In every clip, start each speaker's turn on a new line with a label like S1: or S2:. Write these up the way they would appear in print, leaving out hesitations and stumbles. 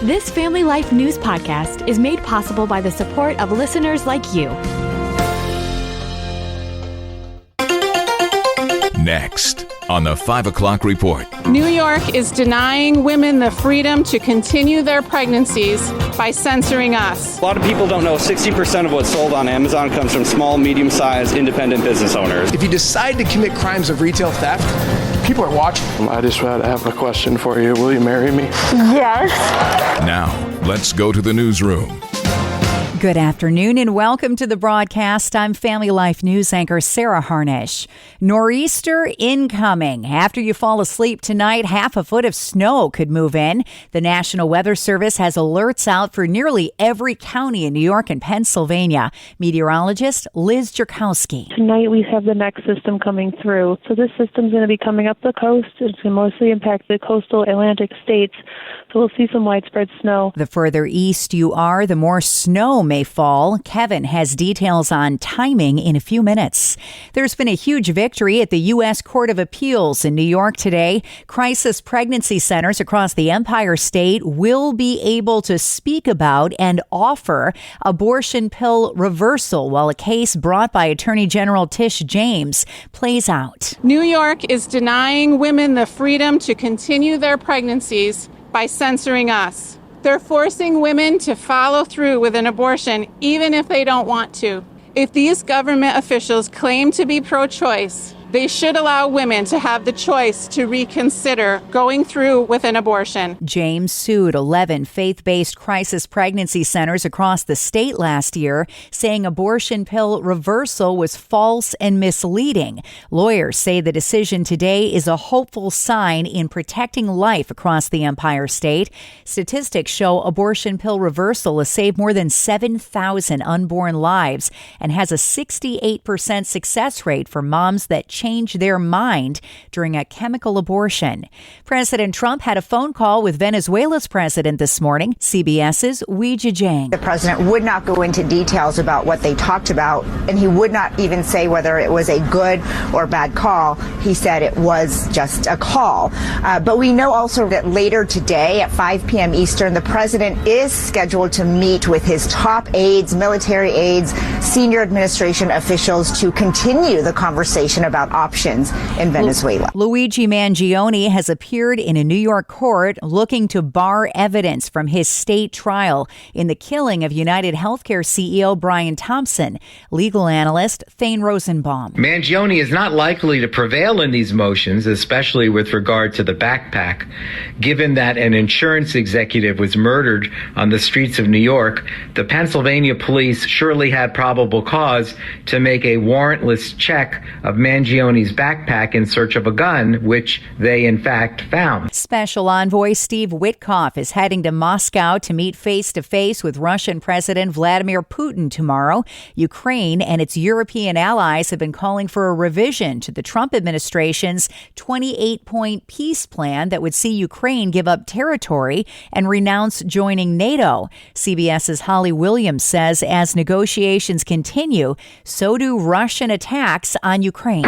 S1: This Family Life News podcast is made possible by the support of listeners like you.
S2: Next on the 5 o'clock report.
S3: New York is denying women the freedom to continue their pregnancies by censoring us.
S4: A lot of people don't know 60% of what's sold on Amazon comes from small, medium-sized, independent business owners.
S5: If you decide to commit crimes of retail theft, people are watching.
S6: I just have a question for you. Will you marry me?
S7: Yes.
S2: Now, let's go to the newsroom.
S8: Good afternoon and welcome to the broadcast. I'm Family Life News anchor Sarah Harnish. Nor'easter incoming. After you fall asleep tonight, half a foot of snow could move in. The National Weather Service has alerts out for nearly every county in New York and Pennsylvania. Meteorologist Liz Jerkowski.
S7: Tonight we have the next system coming through. So this system's going to be coming up the coast. It's going to mostly impact the coastal Atlantic states. So we'll see some widespread snow.
S8: The further east you are, the more snow may fall. Kevin has details on timing in a few minutes. There's been a huge victory at the U.S. Court of Appeals in New York today. Crisis pregnancy centers across the Empire State will be able to speak about and offer abortion pill reversal while a case brought by Attorney General Tish James plays out.
S3: New York is denying women the freedom to continue their pregnancies by censoring us. They're forcing women to follow through with an abortion, even if they don't want to. If these government officials claim to be pro-choice, they should allow women to have the choice to reconsider going through with an abortion.
S8: James sued 11 faith-based crisis pregnancy centers across the state last year, saying abortion pill reversal was false and misleading. Lawyers say the decision today is a hopeful sign in protecting life across the Empire State. Statistics show abortion pill reversal has saved more than 7,000 unborn lives and has a 68% success rate for moms that change their mind during a chemical abortion. President Trump had a phone call with Venezuela's president this morning. CBS's Weijia Jiang.
S9: The president would not go into details about what they talked about, and he would not even say whether it was a good or bad call. He said it was just a call. But we know also that later today at 5 p.m. Eastern, the president is scheduled to meet with his top aides, military aides, senior administration officials to continue the conversation about options in Venezuela.
S8: Luigi Mangione has appeared in a New York court looking to bar evidence from his state trial in the killing of United Healthcare CEO Brian Thompson. Legal analyst Thane Rosenbaum.
S10: Mangione is not likely to prevail in these motions, especially with regard to the backpack, given that an insurance executive was murdered on the streets of New York. The Pennsylvania police surely had probable cause to make a warrantless check of Mangione's backpack in search of a gun, which they in fact found.
S8: Special Envoy Steve Witkoff is heading to Moscow to meet face-to-face with Russian President Vladimir Putin tomorrow. Ukraine and its European allies have been calling for a revision to the Trump administration's 28-point peace plan that would see Ukraine give up territory and renounce joining NATO. CBS's Holly Williams says as negotiations continue, so do Russian attacks on Ukraine.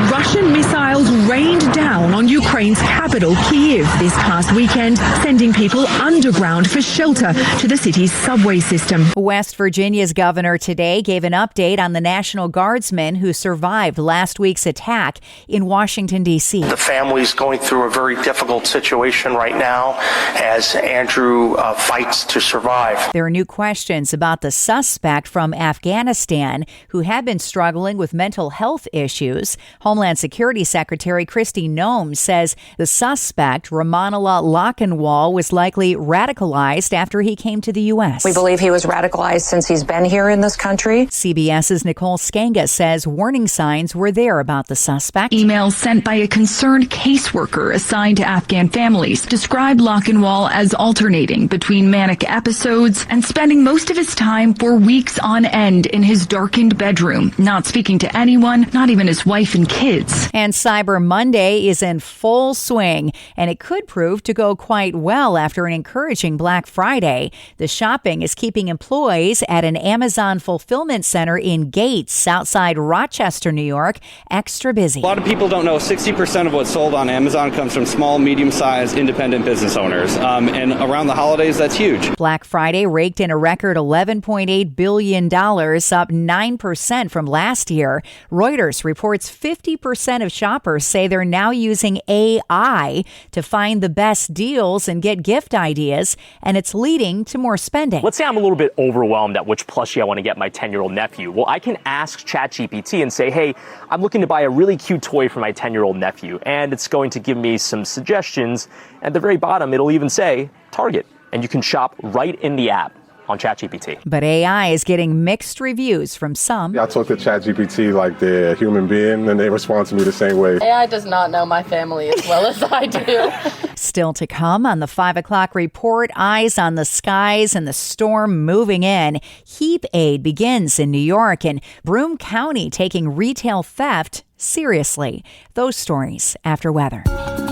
S11: Russian missiles rained down on Ukraine's capital, Kyiv, this past weekend, sending people underground for shelter to the city's subway system.
S8: West Virginia's governor today gave an update on the National Guardsmen who survived last week's attack in Washington, D.C.
S12: The family's going through a very difficult situation right now as Andrew fights to survive.
S8: There are new questions about the suspect from Afghanistan who had been struggling with mental health issues. Homeland Security Secretary Kristi Noem says the suspect, Ramanullah Lockenwall, was likely radicalized after he came to the U.S.
S13: We believe he was radicalized since he's been here in this country.
S8: CBS's Nicole Skenga says warning signs were there about the suspect.
S11: Emails sent by a concerned caseworker assigned to Afghan families described Lockenwall as alternating between manic episodes and spending most of his time for weeks on end in his darkened bedroom, not speaking to anyone, not even his wife and kids. kids.
S8: And Cyber Monday is in full swing, and it could prove to go quite well after an encouraging Black Friday. The shopping is keeping employees at an Amazon fulfillment center in Gates, outside Rochester, New York, extra busy.
S4: A lot of people don't know 60% of what's sold on Amazon comes from small, medium-sized independent business owners. And around the holidays, that's huge.
S8: Black Friday raked in a record $11.8 billion, up 9% from last year. Reuters reports 50% of shoppers say they're now using AI to find the best deals and get gift ideas, and it's leading to more spending.
S14: Let's say I'm a little bit overwhelmed at which plushie I want to get my 10-year-old nephew. Well, I can ask ChatGPT and say, hey, I'm looking to buy a really cute toy for my 10-year-old nephew, and it's going to give me some suggestions. At the very bottom, it'll even say Target, and you can shop right in the app on ChatGPT.
S8: But AI is getting mixed reviews from some.
S15: I talk to ChatGPT like they're a human being, and they respond to me the same way.
S16: AI does not know my family as well as I do.
S8: Still to come on the 5 o'clock report, eyes on the skies and the storm moving in. Heap aid begins in New York, and Broome County taking retail theft seriously. Those stories after weather.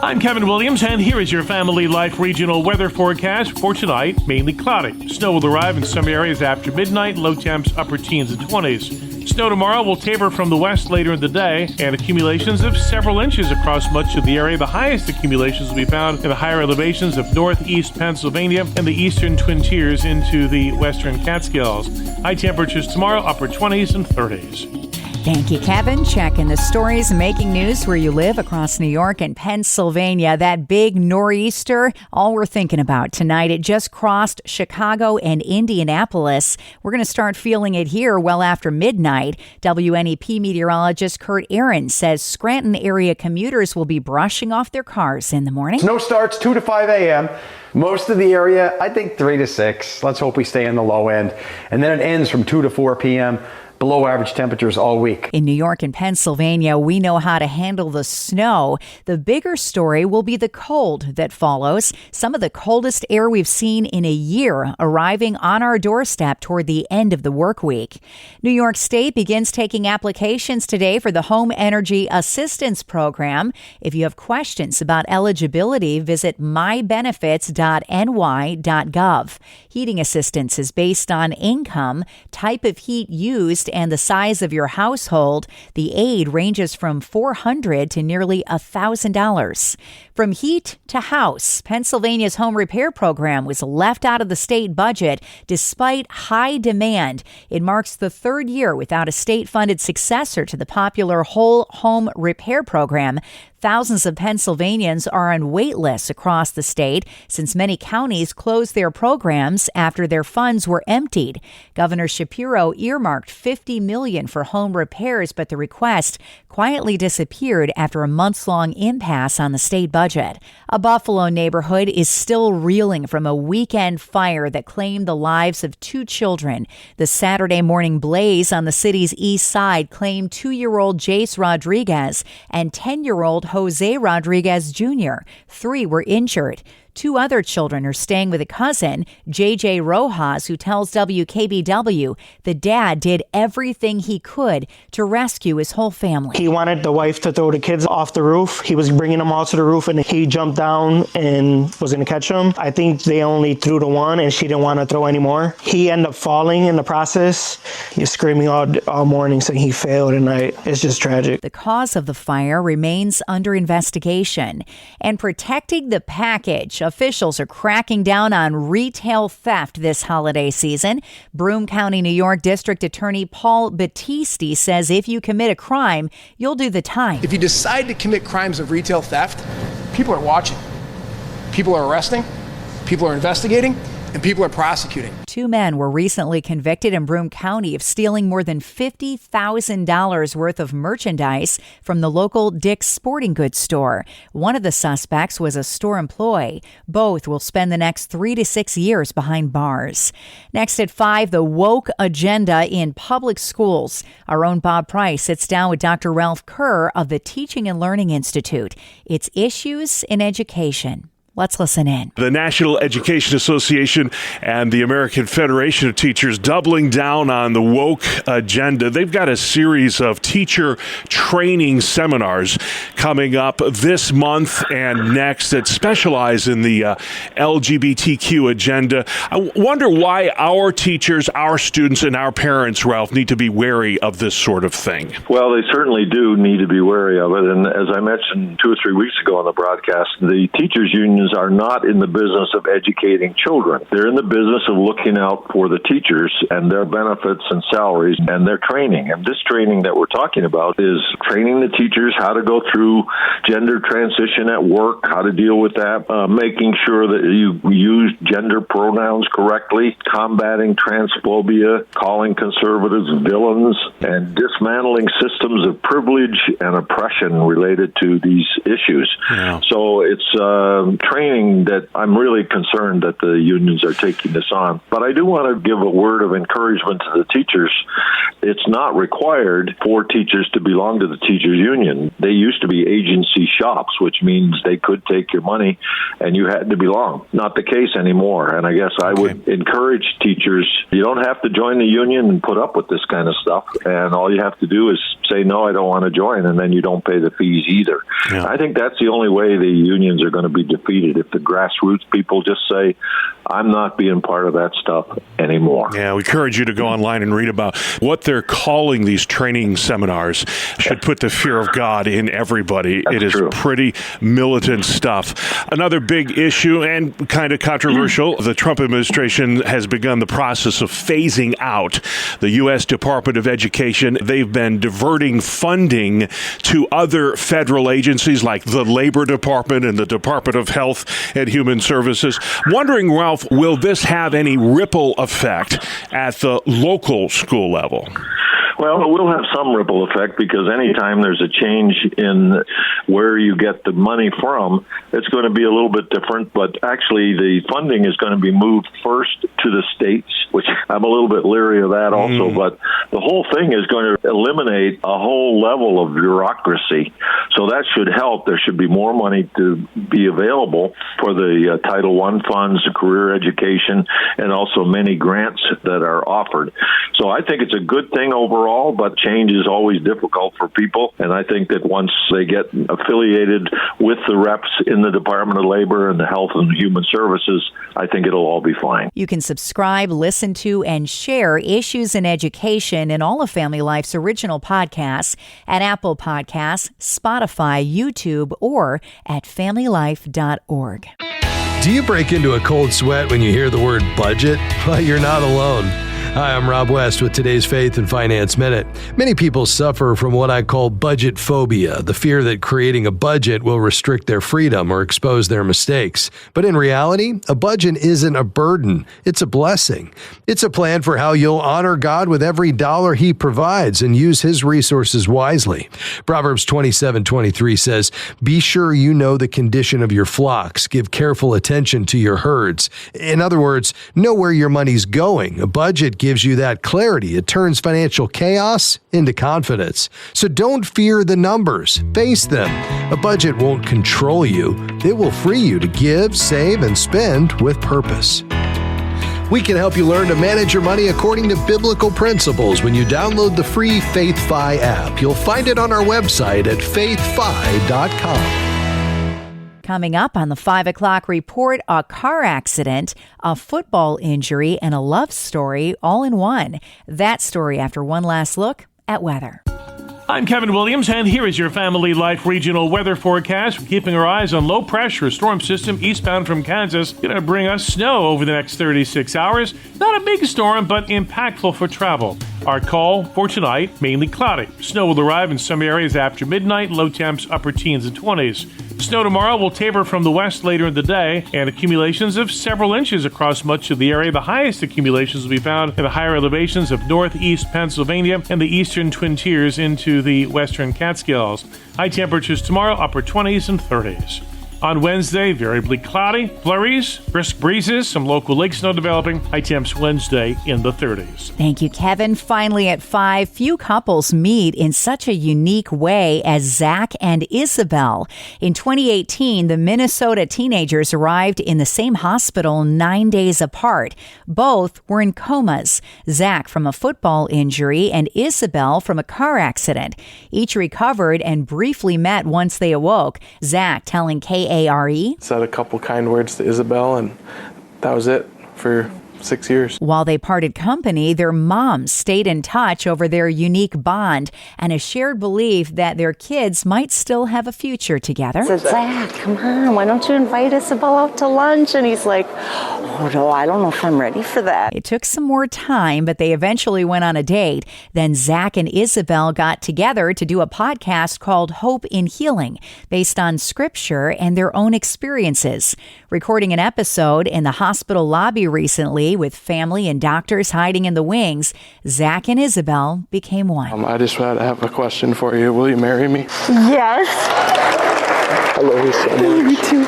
S17: I'm Kevin Williams, and here is your Family Life regional weather forecast for tonight. Mainly cloudy. Snow will arrive in some areas after midnight, low temps upper teens and 20s. Snow tomorrow will taper from the west later in the day, and accumulations of several inches across much of the area. The highest accumulations will be found in the higher elevations of northeast Pennsylvania and the eastern Twin Tiers into the western Catskills. High temperatures tomorrow, upper 20s and 30s.
S8: Thank you, Kevin. Checking the stories making news where you live across New York and Pennsylvania. That big nor'easter, all we're thinking about tonight. It just crossed Chicago and Indianapolis. We're going to start feeling it here well after midnight. WNEP meteorologist Kurt Aaron says Scranton area commuters will be brushing off their cars in the morning.
S18: Snow starts 2 to 5 a.m. Most of the area, I think 3 to 6. Let's hope we stay in the low end. And then it ends from 2 to 4 p.m. Below average temperatures all week.
S8: In New York and Pennsylvania, we know how to handle the snow. The bigger story will be the cold that follows. Some of the coldest air we've seen in a year arriving on our doorstep toward the end of the work week. New York State begins taking applications today for the Home Energy Assistance Program. If you have questions about eligibility, visit mybenefits.ny.gov. Heating assistance is based on income, type of heat used, and the size of your household. The aid ranges from $400 to nearly $1,000. From heat to house, Pennsylvania's home repair program was left out of the state budget despite high demand. It marks the third year without a state-funded successor to the popular whole home repair program. Thousands of Pennsylvanians are on wait lists across the state since many counties closed their programs after their funds were emptied. Governor Shapiro earmarked $50 million for home repairs, but the request quietly disappeared after a months-long impasse on the state budget. A Buffalo neighborhood is still reeling from a weekend fire that claimed the lives of 2 children. The Saturday morning blaze on the city's east side claimed 2-year-old Jace Rodriguez and 10-year-old Jose Rodriguez Jr. 3 were injured. 2 other children are staying with a cousin, J.J. Rojas, who tells WKBW the dad did everything he could to rescue his whole family.
S19: He wanted the wife to throw the kids off the roof. He was bringing them all to the roof, and he jumped down and was going to catch them. I think they only threw the one, and she didn't want to throw anymore. He ended up falling in the process. He was screaming all morning saying he failed, and it's just tragic.
S8: The cause of the fire remains under investigation. And protecting the package, officials are cracking down on retail theft this holiday season. Broome County, New York District Attorney Paul Battisti says if you commit a crime, you'll do the time.
S5: If you decide to commit crimes of retail theft, people are watching. People are arresting. People are investigating. And people are prosecuting.
S8: 2 men were recently convicted in Broome County of stealing more than $50,000 worth of merchandise from the local Dick's Sporting Goods store. One of the suspects was a store employee. Both will spend the next 3 to 6 years behind bars. Next at 5, the woke agenda in public schools. Our own Bob Price sits down with Dr. Ralph Kerr of the Teaching and Learning Institute. It's issues in education. Let's listen in.
S17: The National Education Association and the American Federation of Teachers doubling down on the woke agenda. They've got a series of teacher training seminars coming up this month and next that specialize in the LGBTQ agenda. I wonder why our teachers, our students, and our parents, Ralph, need to be wary of this sort of thing.
S20: Well, they certainly do need to be wary of it. And as I mentioned 2 or 3 weeks ago on the broadcast, the teachers' unions are not in the business of educating children. They're in the business of looking out for the teachers and their benefits and salaries and their training. And this training that we're talking about is training the teachers how to go through gender transition at work, how to deal with that, making sure that you use gender pronouns correctly, combating transphobia, calling conservatives villains, and dismantling systems of privilege and oppression related to these issues. Yeah. So it's training that I'm really concerned that the unions are taking this on. But I do want to give a word of encouragement to the teachers. It's not required for teachers to belong to the teachers union. They used to be agency shops, which means they could take your money and you had to belong. Not the case anymore. And I guess I would encourage teachers, you don't have to join the union and put up with this kind of stuff. And all you have to do is say, no, I don't want to join, and then you don't pay the fees either. Yeah. I think that's the only way the unions are going to be defeated, if the grassroots people just say, I'm not being part of that stuff anymore.
S17: Yeah, we encourage you to go online and read about what they're calling these training seminars. Should put the fear of God in everybody. That's it is true. Pretty militant stuff. Another big issue and kind of controversial, the Trump administration has begun the process of phasing out the U.S. Department of Education. They've been diverting funding to other federal agencies like the Labor Department and the Department of Health and Human Services. Wondering, Ralph, will this have any ripple effect at the local school level?
S20: Well, it will have some ripple effect because anytime there's a change in where you get the money from, it's going to be a little bit different. But actually, the funding is going to be moved first to the states, which I'm a little bit leery of that also. But the whole thing is going to eliminate a whole level of bureaucracy. So that should help. There should be more money to be available for the Title I funds, career education, and also many grants that are offered. So I think it's a good thing overall, but change is always difficult for people. And I think that once they get affiliated with the reps in the Department of Labor and the Health and Human Services, I think it'll all be fine.
S8: You can subscribe, listen to, and share Issues in Education in all of Family Life's original podcasts at Apple Podcasts, Spotify, YouTube, or at familylife.org.
S21: Do you break into a cold sweat when you hear the word budget? Well, you're not alone. Hi, I'm Rob West with today's Faith and Finance Minute. Many people suffer from what I call budget phobia, the fear that creating a budget will restrict their freedom or expose their mistakes. But in reality, a budget isn't a burden. It's a blessing. It's a plan for how you'll honor God with every dollar He provides and use His resources wisely. Proverbs 27:23 says, "Be sure you know the condition of your flocks. Give careful attention to your herds." In other words, know where your money's going. A budget gives you that clarity. It turns financial chaos into confidence. So don't fear the numbers. Face them. A budget won't control you. It will free you to give, save, and spend with purpose. We can help you learn to manage your money according to biblical principles when you download the free FaithFi app. You'll find it on our website at faithfi.com.
S8: Coming up on the 5 o'clock report, a car accident, a football injury, and a love story all in one. That story after one last look at weather.
S17: I'm Kevin Williams, and here is your Family Life regional weather forecast. We're keeping our eyes on low pressure storm system eastbound from Kansas. Going to bring us snow over the next 36 hours. Not a big storm, but impactful for travel. Our call for tonight, mainly cloudy. Snow will arrive in some areas after midnight, low temps upper teens and 20s. Snow tomorrow will taper from the west later in the day, and accumulations of several inches across much of the area. The highest accumulations will be found in the higher elevations of northeast Pennsylvania and the eastern Twin Tiers into the western Catskills. High temperatures tomorrow, upper 20s and 30s. On Wednesday, variably cloudy, flurries, brisk breezes, some local lake snow developing. High temps Wednesday in the 30s.
S8: Thank you, Kevin. Finally at 5, few couples meet in such a unique way as Zach and Isabel. In 2018, the Minnesota teenagers arrived in the same hospital 9 days apart. Both were in comas. Zach from a football injury and Isabel from a car accident. Each recovered and briefly met once they awoke. Zach telling KARE.
S6: Said a couple kind words to Isabel, and that was it for 6 years.
S8: While they parted company, their moms stayed in touch over their unique bond and a shared belief that their kids might still have a future together.
S1: I said, Zach, come on, why don't you invite Isabel out to lunch? And he's like, oh no, I don't know if I'm ready for that.
S8: It took some more time, but they eventually went on a date. Then Zach and Isabel got together to do a podcast called Hope in Healing, based on scripture and their own experiences. Recording an episode in the hospital lobby recently, with family and doctors hiding in the wings, Zach and Isabel became one.
S6: I just have a question for you. Will you marry me?
S1: Yes.
S6: I love you so much.
S1: Me too.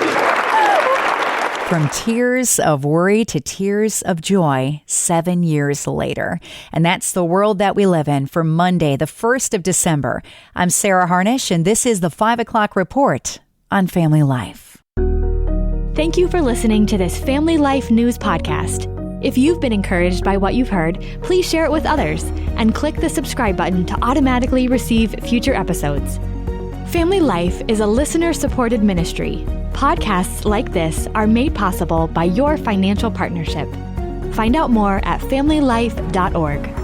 S8: From tears of worry to tears of joy 7 years later. And that's the world that we live in for Monday, the 1st of December. I'm Sarah Harnish, and this is the 5 o'clock report on Family Life.
S22: Thank you for listening to this Family Life News podcast. If you've been encouraged by what you've heard, please share it with others and click the subscribe button to automatically receive future episodes. Family Life is a listener-supported ministry. Podcasts like this are made possible by your financial partnership. Find out more at familylife.org.